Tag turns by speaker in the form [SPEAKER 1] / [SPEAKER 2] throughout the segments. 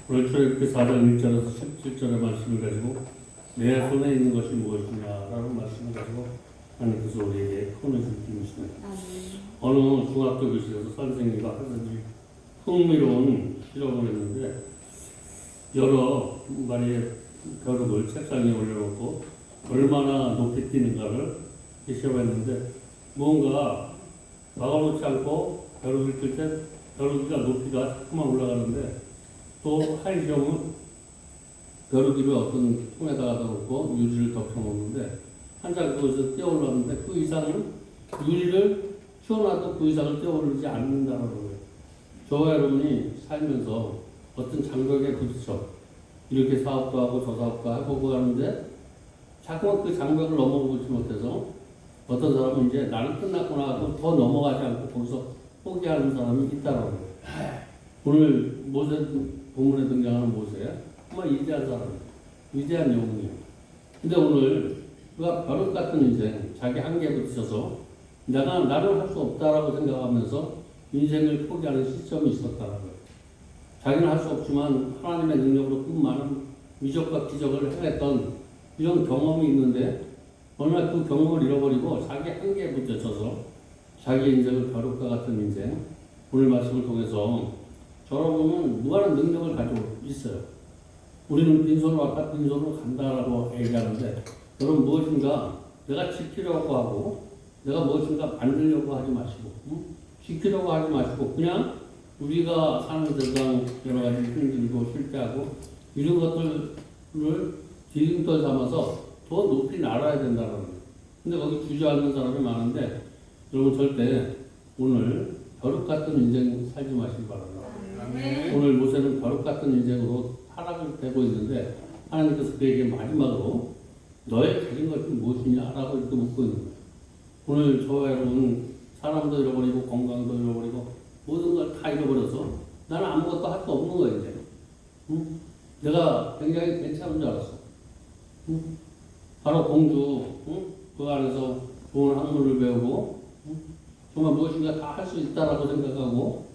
[SPEAKER 1] 오늘 출애굽기 4장 1절에서 17절의 말씀을 가지고 내 손에 있는 것이 무엇이냐라는 말씀을 가지고 하나님께서 우리에게 표현해 주시습니다. 어느 중학교 교실에서 선생님과 학생들이 흥미로운 실험을 했는데 여러 마리의 벼룩을 책상에 올려놓고 얼마나 높이 뛰는가를 시험했는데 뭔가 막아놓지 않고 벼룩을 뛸 때 벼룩이가 높이가 자꾸만 올라가는데 또 한 시험은 벼룩이를 어떤 통에다가 넣고 유리를 덮쳐놓는데 한장 그것을 뛰어올랐는데 그 이상은 유리를 치워놔도 그 이상을 뛰어오르지 않는다는 거예요. 저와 여러분이 살면서 어떤 장벽에 부딪혀 이렇게 사업도 하고 저 사업도 해보고 하는데 자꾸만 그 장벽을 넘어보지 못해서 어떤 사람은 이제 나는 끝났구나 하고 더 넘어가지 않고 거기서 포기하는 사람이 있다는 거예요. 오늘 모세 본문에 등장하는 모세야 정말 위대한 사람이에요. 위대한 영웅이에요. 근데 오늘 그가 벼룩 같은 인생, 자기 한계에 부딪혀서 나는 할 수 없다라고 생각하면서 인생을 포기하는 시점이 있었다는 거예요. 자기는 할 수 없지만 하나님의 능력으로 그 많은 미적과 기적을 해냈던 이런 경험이 있는데 어느 날 그 경험을 잃어버리고 자기 한계에 부딪혀서 자기 인생을 벼룩과 같은 인생, 오늘 말씀을 통해서 여러분은 무한한 능력을 가지고 있어요. 우리는 빈손으로 왔다 빈손으로 간다라고 얘기하는데 여러분 무엇인가 내가 지키려고 하고 내가 무엇인가 만들려고 하지 마시고 지키려고 하지 마시고 그냥 우리가 사는 세상 여러 가지 힘들고 실패하고 이런 것들을 뒤림돌 삼아서 더 높이 날아야 된다는 거예요. 근데 거기 주저앉는 사람이 많은데 여러분 절대 오늘 벼룩 같은 인생 살지 마시기 바랍니다. 오늘 모세는 벼룩 같은 인생으로 타락을 되고 있는데 하나님께서 그에게 마지막으로 너의 가진 것이 무엇이냐라고 이렇게 묻고 있는 거예요. 오늘 저와 여러분 사람도 잃어버리고 건강도 잃어버리고 모든 걸 다 잃어버려서 나는 아무것도 할 수 없는 거야 이제. 내가 굉장히 괜찮은 줄 알았어. 바로 공주 그 안에서 좋은 학문을 배우고 정말 무엇인가 다 할 수 있다라고 생각하고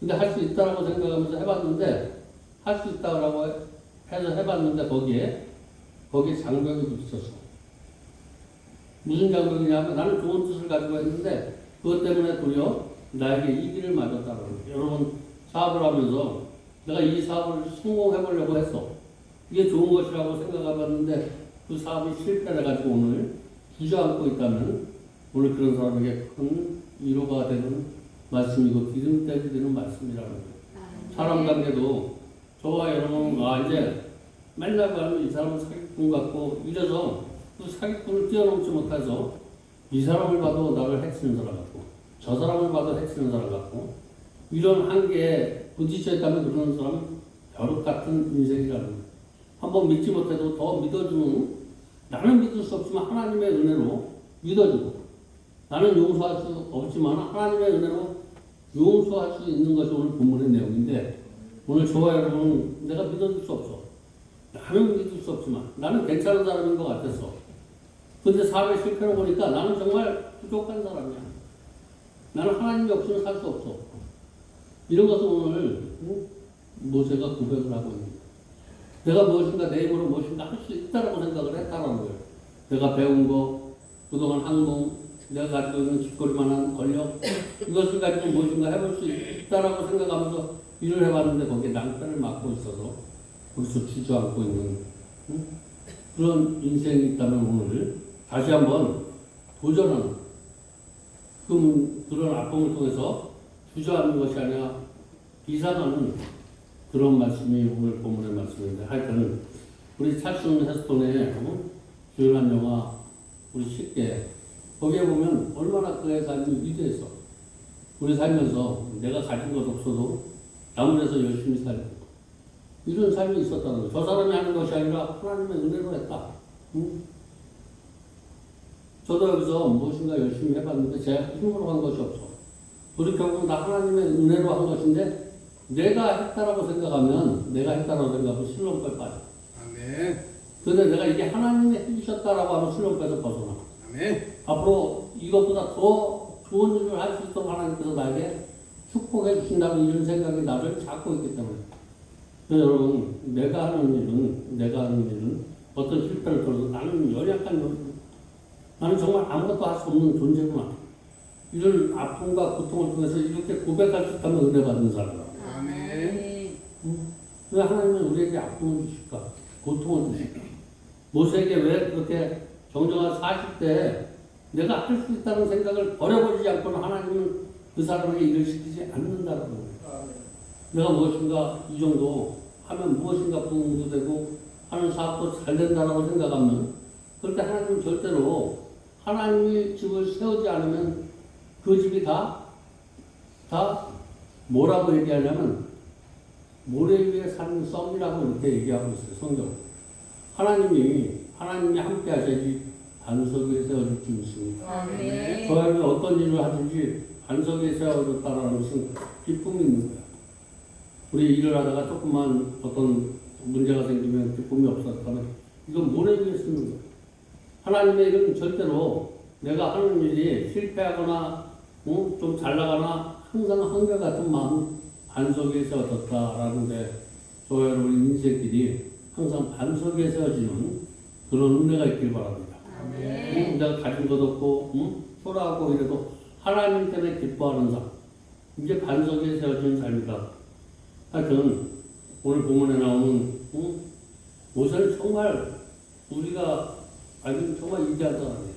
[SPEAKER 1] 근데 할 수 있다라고 생각하면서 해봤는데, 할 수 있다라고 해서 해봤는데, 거기에 장벽이 붙었어. 무슨 장벽이냐면, 나는 좋은 뜻을 가지고 했는데, 그것 때문에 도리어 나에게 이기를 맞았다는 거예요. 여러분, 사업을 하면서 내가 이 사업을 성공해보려고 했어. 이게 좋은 것이라고 생각해봤는데, 그 사업이 실패해가지고 오늘 주저앉고 있다면, 오늘 그런 사람에게 큰 위로가 되는 말씀이고 기름때가 되는 말씀이라는 거예요. 사람 관계도 저와 여러분 이제 맨날 가면 이 사람은 사기꾼 같고 이래서 그 사기꾼을 뛰어넘지 못해서 이 사람을 봐도 나를 해치는 사람 같고 저 사람을 봐도 해치는 사람 같고 이런 한계에 부딪혀 있다면 그러는 사람은 벼룩 같은 인생이라는 거예요. 한번 믿지 못해도 더 믿어주는 나는 믿을 수 없지만 하나님의 은혜로 믿어주고 나는 용서할 수 없지만 하나님의 은혜로 용서할 수 있는 것이 오늘 본문의 내용인데 오늘 저와 여러분은 내가 믿어줄 수 없어. 나는 믿을 수 없지만 나는 괜찮은 사람인 것 같았어. 근데 사업에 실패를 보니까 나는 정말 부족한 사람이야. 나는 하나님이 없이는 살 수 없어. 이런 것을 오늘 모세가 고백을 하고 있는 거야. 내가 무엇인가 내 힘으로 무엇인가 할 수 있다라고 생각을 했다는 거예요. 내가 배운 거, 그동안 학문, 내가 가지고 있는 쥐꼬리만한 권력 이것을 가지고 무엇인가 해볼 수 있다라고 생각하면서 일을 해봤는데 거기에 낭패를 맞고 있어서 거기서 주저앉고 있는 그런 인생이 있다면 오늘 다시 한번 도전하는 그런 아픔을 통해서 주저앉는 것이 아니라 비상하는 그런 말씀이 오늘 본문의 말씀인데 하여튼 우리 찰슨 헤스톤의 주연한 영화 우리 쉽게 거기에 보면 얼마나 그의 삶이 위대했어. 우리 살면서 내가 가진 것 없어도 나무에서 열심히 살고 이런 삶이 있었다는 거예요. 저 사람이 하는 것이 아니라 하나님의 은혜로 했다. 저도 여기서 무엇인가 열심히 해봤는데 제 힘으로 한 것이 없어. 돌이켜보면 다 하나님의 은혜로 한 것인데 내가 했다라고 생각하면 슬럼프에 빠져.
[SPEAKER 2] 아멘.
[SPEAKER 1] 그런데 내가 이게 하나님이 해주셨다라고 하면 슬럼프에서 벗어나.
[SPEAKER 2] 아멘.
[SPEAKER 1] 앞으로 이것보다 더 좋은 일을 할 수 있도록 하나님께서 나에게 축복해 주신다는 이런 생각이 나를 잡고 있기 때문에. 그래서 여러분, 내가 하는 일은 어떤 실패를 들어도 나는 연약한 나는 정말 아무것도 할 수 없는 존재구나. 이런 아픔과 고통을 통해서 이렇게 고백할 수 있다면 은혜 받는 사람이다.
[SPEAKER 2] 아멘.
[SPEAKER 1] 왜 하나님은 우리에게 아픔을 주실까? 고통을 주실까? 모세에게 왜 그렇게 정정한 40대에 내가 할 수 있다는 생각을 버려버리지 않고는 하나님은 그 사람에게 일을 시키지 않는다는 거예요. 내가 무엇인가 이 정도 하면 무엇인가 부흥도 되고 하는 사업도 잘 된다라고 생각하면 그럴 때 하나님은 절대로 하나님이 집을 세우지 않으면 그 집이 다 뭐라고 얘기하냐면 모래 위에 사는 썸이라고 이렇게 얘기하고 있어요. 성경. 하나님이 함께 하셔야지 반석 위에 세워질 줄 믿습니다. 저 사람이 어떤 일을 하든지 반석 위에 세워졌다는 것은 기쁨이 있는 거야. 우리 일을 하다가 조금만 어떤 문제가 생기면 기쁨이 없었다면 이건 모래 위에 쓰는 거야. 하나님의 일은 절대로 내가 하는 일이 실패하거나 좀 잘 나가나 항상 한결같은 마음 반석 위에 세워졌다라는데 저와 여러분 인생길이 항상 반석 위에 세워지는 그런 은혜가 있길 바랍니다. 내가 가진 것 없고 초라하고 이래도 하나님 때문에 기뻐하는 삶 이게 반석 위에 세워지는 삶이다. 하여튼 오늘 본문에 나오는 모세는 정말 우리가 알기는 정말 위대한 사람이에요.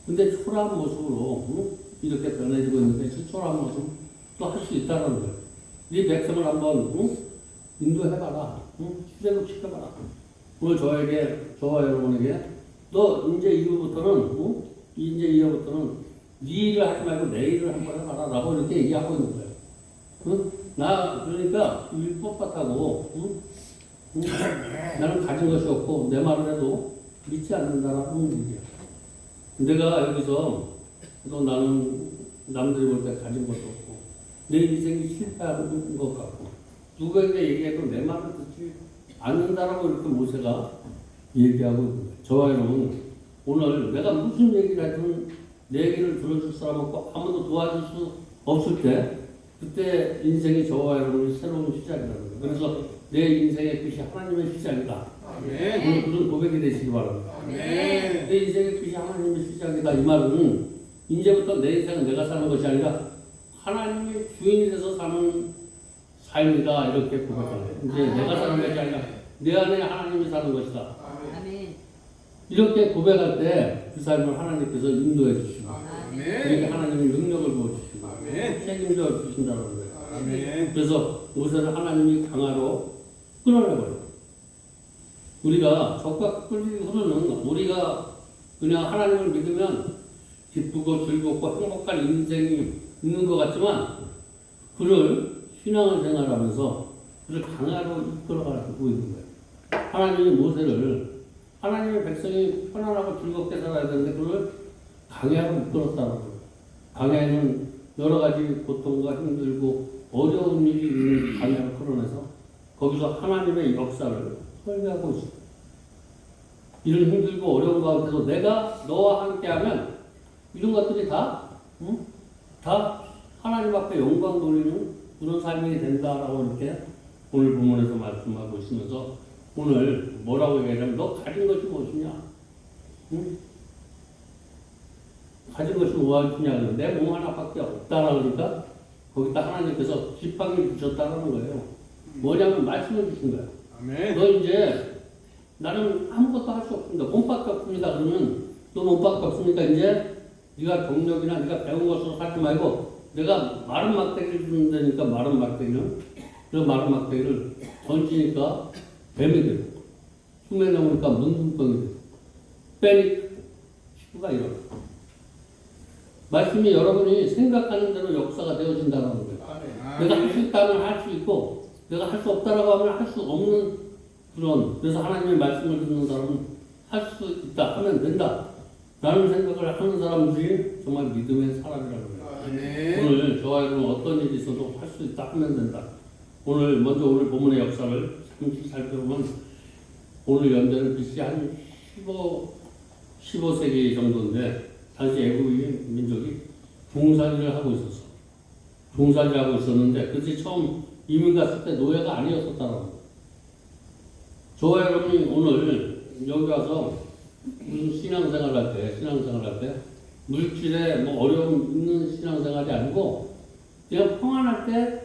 [SPEAKER 1] 근데 초라한 모습으로 이렇게 변해지고 있는데 그 초라한 모습 또 할 수 있다는 거예요. 네 백성을 한번 인도해봐라. 출애굽 시켜봐라. 오늘 저와 여러분에게 너 이제 이후부터는 네 일을 하지 말고 내 일을 한번 해봐라 라고 이렇게 얘기하고 있는 거예요. 나 그러니까 일 뻣뻣하고 나는 가진 것이 없고 내 말을 해도 믿지 않는다라고 얘기해요. 내가 여기서 또 나는 남들이 볼 때 가진 것도 없고 내 인생이 실패하는 것 같고 누구에게 얘기해도 내 말을 듣지 않는다라고 이렇게 모세가 얘기하고 있는 거예요. 저와 여러분 오늘 내가 무슨 얘기를 하든 내 얘기를 들어줄 사람 없고 아무도 도와줄 수 없을 때 그때 인생이 저와 여러분의 새로운 시작이라는 거예요. 그래서 내 인생의 끝이 하나님의 시작이다.
[SPEAKER 2] 아멘.
[SPEAKER 1] 오늘 그런 고백이 되시기 바랍니다.
[SPEAKER 2] 아멘.
[SPEAKER 1] 내 인생의 끝이 하나님의 시작이다. 이 말은 이제부터 내 인생은 내가 사는 것이 아니라 하나님의 주인이 돼서 사는 삶이다. 이렇게 고백하는 거예요. 이제 내가 사는 것이 아니라 내 안에 하나님이 사는 것이다.
[SPEAKER 2] 아멘.
[SPEAKER 1] 이렇게 고백할 때 그 삶을 하나님께서 인도해 주시고 그렇게
[SPEAKER 2] 아멘.
[SPEAKER 1] 하나님의 능력을 부어주시고
[SPEAKER 2] 아멘.
[SPEAKER 1] 책임져 주신다는 거예요.
[SPEAKER 2] 아멘.
[SPEAKER 1] 그래서 모세를 하나님이 강화로 끌어내버려요. 우리가 적과 끌리 흐르는 우리가 그냥 하나님을 믿으면 기쁘고 즐겁고 행복한 인생이 있는 것 같지만 그를 신앙을 생활하면서 그를 강화로 이끌어가고 있는 거예요. 하나님이 모세를 하나님의 백성이 편안하고 즐겁게 살아야 되는데 그걸 강야로 이끌었다는 거예요. 강야에는 여러 가지 고통과 힘들고 어려운 일이 있는 강야를 끌어내서 거기서 하나님의 역사를 설계하고 있어요. 이런 힘들고 어려운 가운데서 내가 너와 함께하면 이런 것들이 다 하나님 앞에 영광 돌리는 그런 삶이 된다라고 이렇게 오늘 본문에서 말씀하고 있으면서 오늘 뭐라고 얘기하냐면 너 가진 것이 무엇이냐? 응? 가진 것이 무엇이냐? 내 몸 하나밖에 없다라고 그러니까 거기다 하나님께서 지팡이를 주셨다는 거예요. 뭐냐면 말씀을 주신 거예요.
[SPEAKER 2] 아멘.
[SPEAKER 1] 너 이제 나는 아무것도 할 수 없습니다. 몸밖에 없습니다. 그러면 너 몸밖에 없으니까 이제 네가 경력이나 네가 배운 것으로 살지 말고 내가 마른 막대기를 준다니까 마른 막대기는 그 마른 막대기를 던지니까 뱀이 되고 숨에 넣으니까 문둥병이 되고 빼니 식구가 일어나. 말씀이 여러분이 생각하는 대로 역사가 되어진다는 거예요. 내가 할 수 있다면 할 수 있고 내가 할 수 없다라고 하면 할 수 없는 그런 그래서 하나님의 말씀을 듣는 사람은 할 수 있다 하면 된다 라는 생각을 하는 사람들이 정말 믿음의 사람이라는 거예요.
[SPEAKER 2] 아멘.
[SPEAKER 1] 오늘 저와 여러분 어떤 일이 있어도 할 수 있다 하면 된다. 오늘 먼저 오늘 본문의 역사를 잠시 살펴보면 오늘 연대는 BC 한 15세기 정도인데 당시 애국인 민족이 종살이를 하고 있었어. 종살이를 하고 있었는데 그것이 처음 이민 갔을 때 노예가 아니었었다는 거예요. 저와 여러분이 오늘 여기 와서 무슨 신앙생활 할 때 물질에 뭐 어려움 있는 신앙생활이 아니고 그냥 평안할 때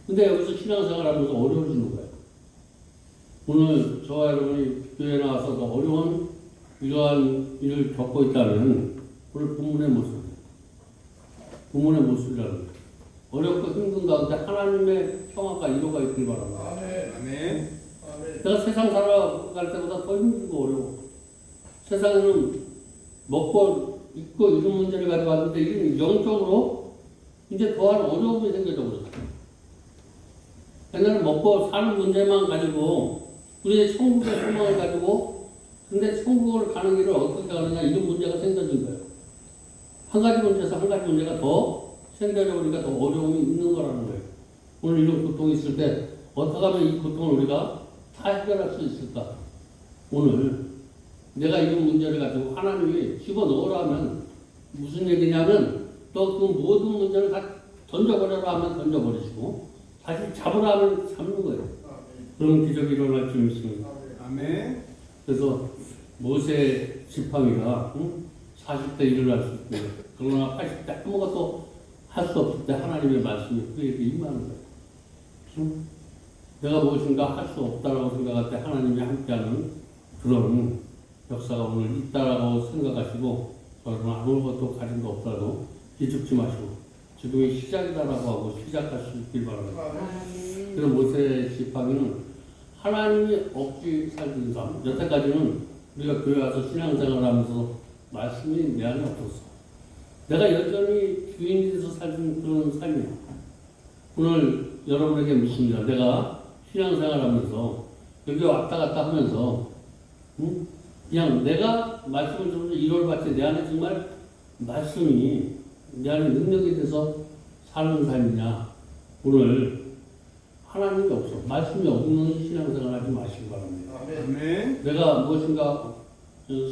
[SPEAKER 1] 근데 여기서 신앙생활 하면서 어려워지는 거예요. 오늘 저와 여러분이 교회에 나와서 더 어려운 이러한 일을 겪고 있다면 오늘 본문의 모습이라는 거예요. 어렵고 힘든 가운데 하나님의 평화가 이루어가 있길 바랍니다.
[SPEAKER 2] 아멘.
[SPEAKER 1] 내가 세상 살아갈 때보다 더 힘들고 어려워. 세상에는 먹고 입고 이런 문제를 가지고 왔는데 이런 영적으로 이제 더한 어려움이 생겨져 버렸어요. 옛날에 먹고 사는 문제만 가지고 우리의 천국의 소망을 가지고 근데 천국을 가는 길을 어떻게 가느냐 이런 문제가 생겨진 거예요. 한 가지 문제에서 한 가지 문제가 더 생겨져 버리니까 더 어려움이 있는 거라는 거예요. 오늘 이런 고통이 있을 때 어떻게 하면 이 고통을 우리가 다 해결할 수 있을까? 오늘 내가 이런 문제를 가지고 하나님이 집어넣으라 하면 무슨 얘기냐면 또 그 모든 문제를 다 던져버려라 하면 던져버리시고 다시 잡으라 하면 잡는 거예요. 그런 기적이 일어날 줄 믿습니다.
[SPEAKER 2] 아멘.
[SPEAKER 1] 그래서 모세 지팡이가 40대 일어날 수 있고 그러나 80대 아무것도 할 수 없을 때 하나님의 말씀이 그에게 임하는 거예요. 내가 무엇인가 할 수 없다라고 생각할 때 하나님이 함께하는 그런 역사가 오늘 있다라고 생각하시고 여러분 아무것도 가진 거 없다고 기죽지 마시고 지금이 시작이다라고 하고 시작할 수 있길 바랍니다. 그래서 모세의 지팡이는 하나님이 없이 살던 삶. 여태까지는 우리가 교회 와서 신앙생활을 하면서 말씀이 내 안에 없었어. 내가 여전히 주인이 돼서 살던 그런 삶이야. 오늘 여러분에게 묻습니다. 내가 신앙생활 하면서 여기 왔다 갔다 하면서 그냥 내가 말씀을 들으면서 이rol받지 내 안에 정말 말씀이 내 안에 능력이 돼서 사는 삶이냐. 오늘 하나님이 없어. 말씀이 없는 신앙생활 하지 마시기 바랍니다.
[SPEAKER 2] 아멘.
[SPEAKER 1] 내가 무엇인가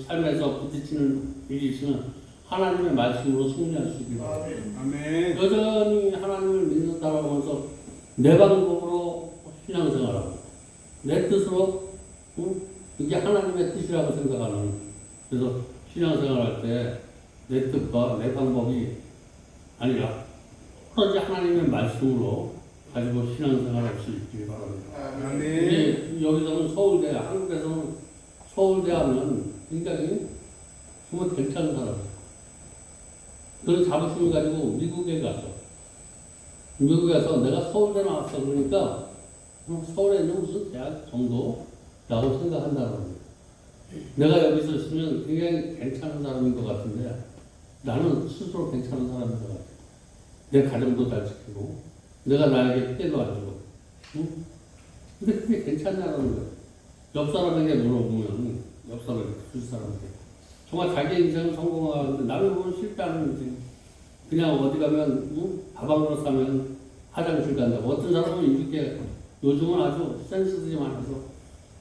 [SPEAKER 1] 삶에서 부딪히는 일이 있으면 하나님의 말씀으로 승리할 수 있게 바랍니다.
[SPEAKER 2] 아멘.
[SPEAKER 1] 여전히 하나님을 믿는다라고 하면서 내 방법으로 신앙생활하고 내 뜻으로 이게 하나님의 뜻이라고 생각하는, 그래서 신앙생활할 때 내 뜻과 내 방법이 아니라 오로지 하나님의 말씀으로 가지고 신앙생활할 수 있길 바랍니다.
[SPEAKER 2] 아멘.
[SPEAKER 1] 우리 여기서는 서울대, 한국에서는 서울대 하면 굉장히 정말 괜찮은 사람이에요. 그런 자부심을 가지고 미국에 가서 내가 서울대 나왔어 그러니까 서울에 있는 무슨 대학 정도라고 생각한다는 거예요. 내가 여기서 있으면 굉장히 괜찮은 사람인 것 같은데 나는 스스로 괜찮은 사람인 것 같아요. 내 가정도 잘 지키고 내가 나에게 피해도 안 주고 응? 근데 그게 괜찮냐는 거예요. 옆 사람에게 물어보면 옆 사람에게 그 사람에게 정말 자기 인생은 성공하는데 남을 보면 실패하는 인생. 그냥 어디 가면 밥 한 그릇 사면 화장실 간다고. 어떤 사람은 이렇게 요즘은 아주 센스들이 많아서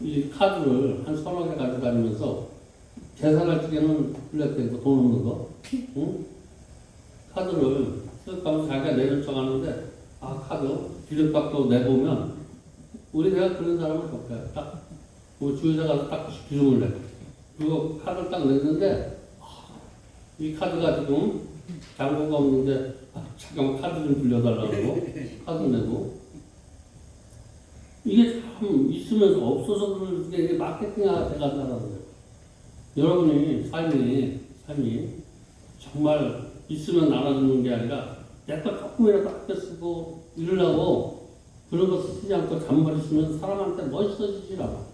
[SPEAKER 1] 이 카드를 한 서너 개 가지고 다니면서 계산할 적에는 블랙뱅크 돈 없는 거 응? 카드를 쓱 가면서 자기가 내는 척 하는데 카드 기름값도 내보면 우리 내가 그런 사람을 겪어요. 딱 주유소 가서 딱 기름을 내. 그리고 카드를 딱 냈는데 이 카드가 지금 잔고가 없는데 잠깐만 카드 좀 빌려달라고 카드 내고 이게 참 있으면서 없어서 그런데 이게 마케팅화가 돼간다는 거예요. 여러분이 삶이 정말 있으면 나눠주는 게 아니라 내가 조금이라도 아껴 쓰고 이러려고 그런 거 쓰지 않고 잔머리 쓰면 사람한테 멋있어지질 않아.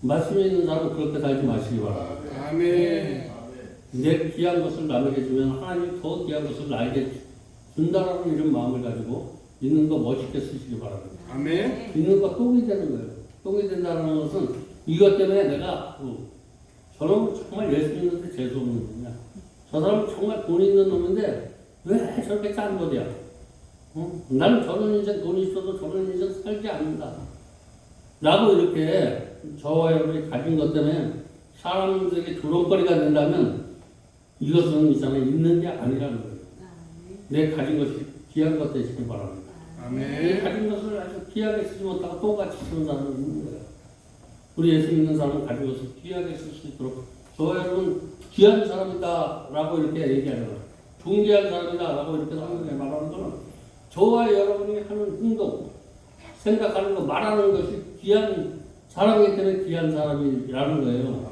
[SPEAKER 1] 말씀에 있는 사람은 그렇게 살지 마시기 바랍니다.
[SPEAKER 2] 아멘.
[SPEAKER 1] 내 귀한 것을 남에게 주면 하나님이 더 귀한 것을 나에게 준다라는 이런 마음을 가지고 있는 거 멋있게 쓰시기 바랍니다.
[SPEAKER 2] 아멘.
[SPEAKER 1] 있는 거 똥이 되는 거예요. 똥이 된다는 것은 이것 때문에 내가 저놈은 정말 예수 믿는데 재수없는 놈이야. 저 사람은 정말 돈 있는 놈인데 왜 저렇게 짠 거야? 나는 저런 인생 돈이 있어도 저런 인생 살지 않는다. 라고 이렇게 저와 여러분이 가진 것 때문에 사람들에게 조롱거리가 된다면 이것은 있잖아요. 있는 게 아니라는 거예요. 내 가진 것이 귀한 것 되시길 바랍니다. 내
[SPEAKER 2] 아멘.
[SPEAKER 1] 가진 것을 아주 귀하게 쓰지 못하고 똑같이 쓰는 사람은 있는 거예요. 우리 예수 믿는 사람은 가진 것을 귀하게 쓸 수 있도록 저와 여러분 귀한 사람이다 라고 이렇게 얘기하는 거예요. 존귀한 사람이다 라고 이렇게 성경에 말하는 거는 저와 여러분이 하는 행동, 생각하는 거, 말하는 것이 귀한 사람이기 때문에 귀한 사람이라는 거예요.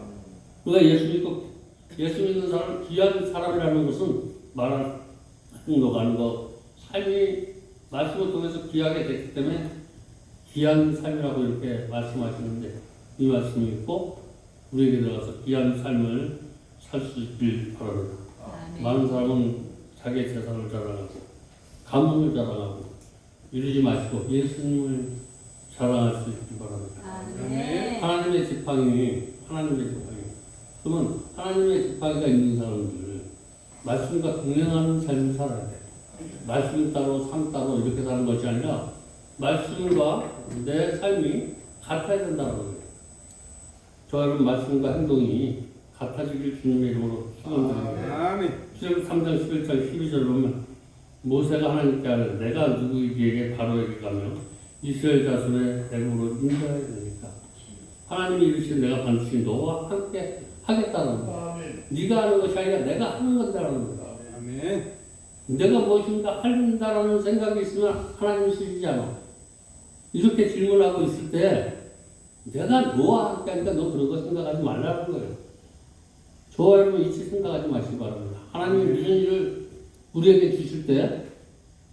[SPEAKER 1] 그러니까 예수 믿는 사람은 귀한 사람이라는 것은 말하는 행동하는 거, 삶이 말씀을 통해서 귀하게 됐기 때문에 귀한 삶이라고 이렇게 말씀하시는데 이 말씀이 있고 우리에게 들어가서 귀한 삶을 살 수 있길 바랍니다. 많은 사람은 자기의 재산을 자랑하고 가문을 자랑하고 이러지 마시고 예수님을 자랑할 수 있길 바랍니다.
[SPEAKER 2] 아멘.
[SPEAKER 1] 하나님의 지팡이 그러면 하나님의 지팡이가 있는 사람들 말씀과 동행하는 삶을 살아야 돼. 말씀 따로 삶 따로 이렇게 사는 것이 아니라 말씀과 내 삶이 같아야 된다는 거예요. 저 여러분 말씀과 행동이 같아지길 주님의 이름으로 축원드립니다.
[SPEAKER 2] 아멘.
[SPEAKER 1] 출애굽 3장 11장 12절 보면 모세가 하나님께 아뢰 내가 누구에게 바로에게 가며 이스라엘 자손의 애굽으로 인도해야 되니까 하나님이 이르시되 내가 반드시 너와 함께 하겠다는 거야. 네가 하는 것이 아니라 내가 하는 건다라는 거야.
[SPEAKER 2] 아멘.
[SPEAKER 1] 내가 무엇인가 한다라는 생각이 있으면 하나님이 쓰시지 않아. 이렇게 질문하고 있을 때 내가 너와 함께 하니까 너 그런 거 생각하지 말라는 거예요. 저와 여러분 이치 생각하지 마시기 바랍니다. 하나님이 무슨 일을 우리에게 주실 때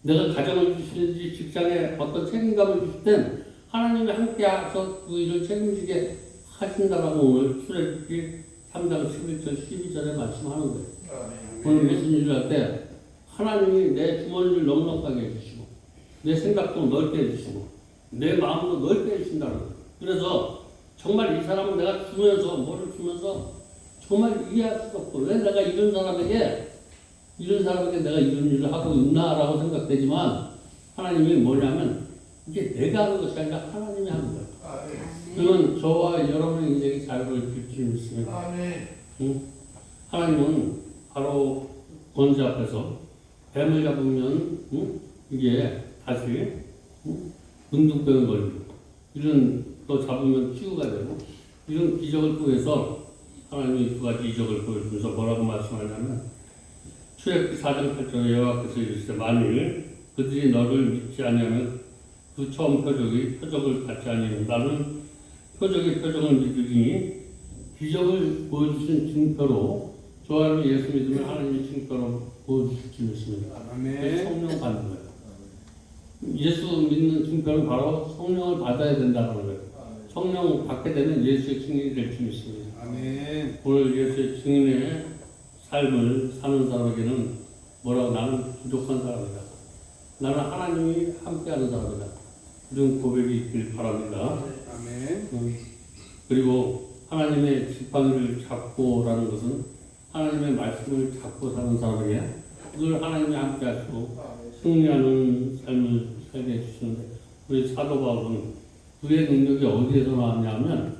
[SPEAKER 1] 내가 가정을 주시든지 직장에 어떤 책임감을 주실 땐 하나님이 함께 하셔서 그 일을 책임지게 하신다라고 오늘 출애굽기 3장 11절 12절에 말씀하는 거예요. 오늘 무슨 일을 할 때 하나님이 내 주머니를 넉넉하게 해주시고 내 생각도 넓게 해주시고 내 마음도 넓게 해주신다는 거예요. 그래서 정말 이 사람은 내가 주면서 뭐를 주면서 정말 이해할 수가 없고 왜 내가 이런 사람에게 내가 이런 일을 하고 있나라고 생각되지만 하나님이 뭐냐면 이게 내가 하는 것이 아니라 하나님이 하는 거예요. 그러면 저와 여러분의 인생이 자유로울 줄 믿습니다. 하나님은 바로 권세 앞에서 뱀을 잡으면 이게 다시 문둥병이 걸리고 이런 또 잡으면 치유가 되고 이런 기적을 통해서 하나님이 두 가지 이적을 보여주면서 뭐라고 말씀하냐면 출애굽기 4장 8절에 여호와께서 이르시되 만일 그들이 너를 믿지 아니하면 그 처음 표적을 받지 아니하면 나는 표적을 믿으리니 기적을 보여주신 증표로 저와 예수 믿으면 하나님의 증표로 보여주실 줄 믿습니다.
[SPEAKER 2] 아멘.
[SPEAKER 1] 성령 받는 거예요. 예수 믿는 증표는 바로 성령을 받아야 된다는 거예요. 성령 받게 되면 예수의 증인이 될 줄 믿습니다.
[SPEAKER 2] 아멘.
[SPEAKER 1] 오늘 예수의 증인의 삶을 사는 사람에게는 뭐라고 나는 부족한 사람이다. 나는 하나님이 함께하는 사람이다. 이런 고백이 있길 바랍니다.
[SPEAKER 2] 아멘.
[SPEAKER 1] 그리고 하나님의 지팡이를 잡고라는 것은 하나님의 말씀을 잡고 사는 사람에게 늘 하나님이 함께하시고 승리하는 삶을 살게 해주시는데 우리 사도 바울은 그의 능력이 어디에서 나왔냐면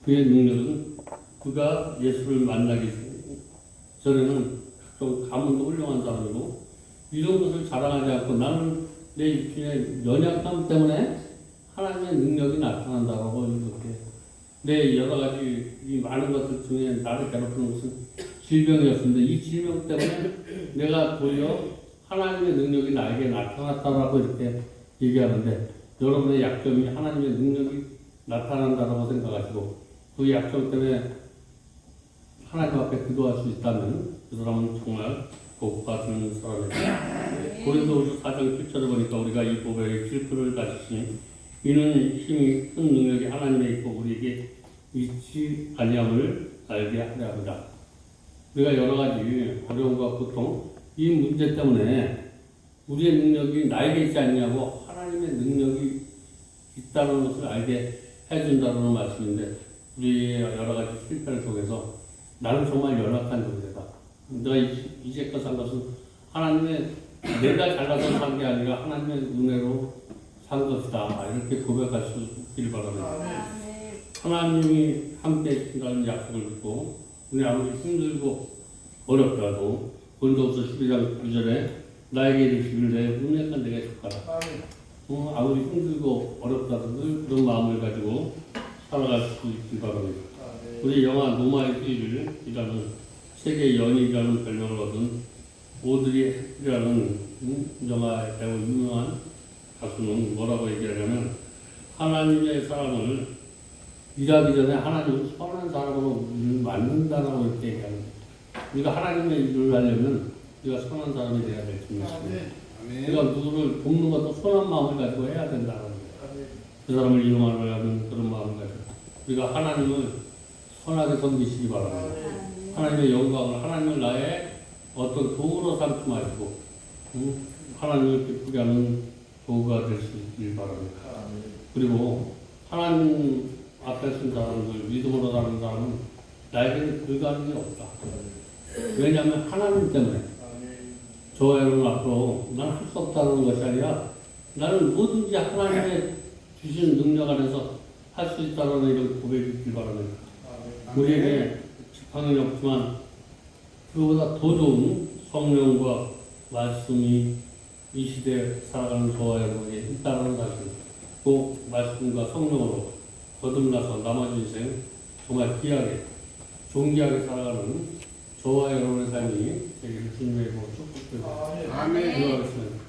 [SPEAKER 1] 그의 능력은 그가 예수를 만나기 전에는 좀 가문도 훌륭한 사람이고 이런 것을 자랑하지 않고 나는 내 육신의 연약함 때문에 하나님의 능력이 나타난다고 이렇게 내 여러 가지 이 많은 것들 중에 나를 괴롭히는 것은 질병이었는데 이 질병 때문에 내가 도리어 하나님의 능력이 나에게 나타났다라고 이렇게 얘기하는데 여러분의 약점이 하나님의 능력이 나타난다라고 생각하시고 그 약점 때문에 하나님 앞에 기도할 수 있다면 그 사람은 정말 복받은 사람입니다. 고린도후서 4장 7절에 보니까 우리가 이 고백의 질투를 가지시니 이는 힘이 큰 능력이 하나님에 있고 우리에게 있지 아니함을 알게 하려 합니다. 우리가 여러 가지 어려움과 고통 이 문제 때문에 우리의 능력이 나에게 있지 않냐고 하나님의 능력이 있다는 것을 알게 해준다는 말씀인데 우리의 여러 가지 실패를 통해서 나는 정말 연약한 존재다. 내가 이제껏 산 것은 하나님의 내가 잘나서 산 게 아니라 하나님의 은혜로 산 것이다. 이렇게 고백할 수 있길 바랍니다. 하나님이 함께 해주신다는 약속을 믿고 우리 아무리 힘들고 어렵더라도 고린도후서 12장 9절에 나에게 이르시길 내 은혜가 내게 속하라. 아무리 힘들고 어렵다도 늘 그런 마음을 가지고 살아갈 수 있길 바랍니다. 우리 영화 노마의 휴일이라는 세계 연인이라는 별명을 얻은 오드리 헵이라는 영화의 배우 유명한 가수는 뭐라고 얘기하냐면 하나님의 사람을 일하기 전에 하나님을 선한 사람으로 만든다라고 이렇게 얘기합니다. 우리가 하나님의 일을 하려면 우리가 선한 사람이 돼야 될 줄 믿습니다. 우리가 누구를 돕는 것도 선한 마음을 가지고 해야 된다는 거예요. 그 사람을 이용하려는 그런 마음을 가지고 우리가 하나님을 선하게 섬기시기 바랍니다. 하나님의 영광을 하나님을 나의 어떤 도구로 삼지 마시고 하나님을 기쁘게 하는 도구가 될 수 있길 바랍니다. 그리고 하나님 앞에 쓴 사람들, 믿음으로 사는 사람은 나에게는 불가능이 없다. 왜냐하면 하나님 때문에 저와 여러분 앞으로 나는 할 수 없다는 것이 아니라 나는 뭐든지 하나님의 주신 능력 안에서 할 수 있다는 이런 고백이 있길 바랍니다. 우리에게 지팡이는 없지만 그보다 더 좋은 성령과 말씀이 이 시대에 살아가는 저와 여러분에게 있다는 사실, 또 말씀과 성령으로 거듭나서 나머지 인생 정말 귀하게 존귀하게 살아가는 저와 여러분의 삶이 되기를 주님의 축복드립니다.
[SPEAKER 2] 아멘.
[SPEAKER 1] 기도하겠습니다.